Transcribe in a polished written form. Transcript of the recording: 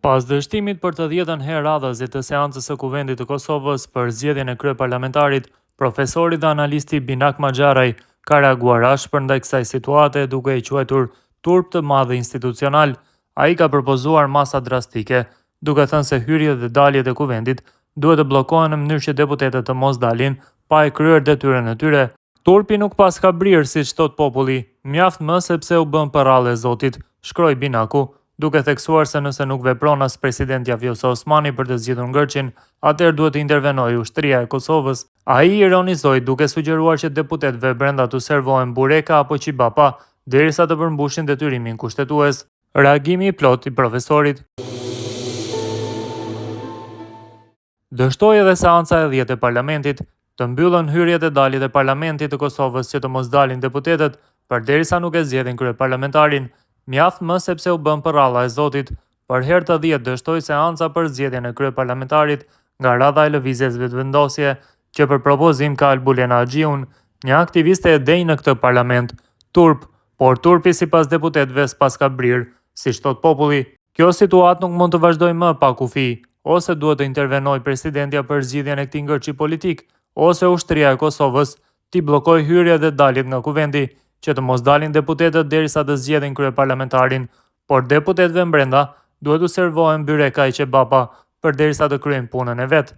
Pas dështimit për të 10-ën herë radhëse të seancës së Kuvendit të Kosovës për zgjedhjen e kryeparlamentarit, profesori dhe analisti Binak Maxharaj ka reaguar ashpër ndaj kësaj situate duke i quajtur turp të madh institucional. Ai ka propozuar masa drastike, duke thënë se hyrjet dhe daljet e Kuvendit duhet të bllokohen në mënyrë që deputetët të mos dalin pa e kryer detyrën e tyre. Turpi nuk pas ka brirë, siç thot populli, mjaft më sepse u bën përrallë e Zotit, shkroi Binaku, duke theksuar se nëse nuk vepron as presidenti Vjosa Osmani për të zgjidhur ngërçin, atëherë duhet të intervenojë ushtria e Kosovës. Ai ironizoi duke sugjeruar që deputetëve brenda të servohen bureka apo qibapa, derisa të përmbushin detyrimin kushtetues. Reagimi i plot i profesorit dështoi edhe seanca e 10 e parlamentit, të mbyllën hyrjet e daljet e parlamentit të Kosovës që të mos dalin deputetët, përderisa nuk e zgjedhin kryeparlamentarin. Mjaft më sepse u bën përralla e Zotit. Për herë të 10 dështoi seanca për zgjedhjen e kryeparlamentarit nga radha e lëvizjes vetëvendosje, që për propozim ka Albulena Axhiun, një aktiviste e denj në këtë parlament. Turp, por turpi sipas deputetëve s'pas ka brirë, siç thot populli. Kjo situatë nuk mund të vazhdojë më pa kufi. Ose duhet të intervenojë presidentja për zgjidhjen e këtij ngërçi politik, ose ushtria e Kosovës t'i bllokojë hyrjet dhe daljet nga kuvendi, që të mos dalin deputetët derisa të zgjedhin kryeparlamentarin, por deputetëve brenda duhet u servohen byreka e qebapa përderisa të kryejnë punën e vet.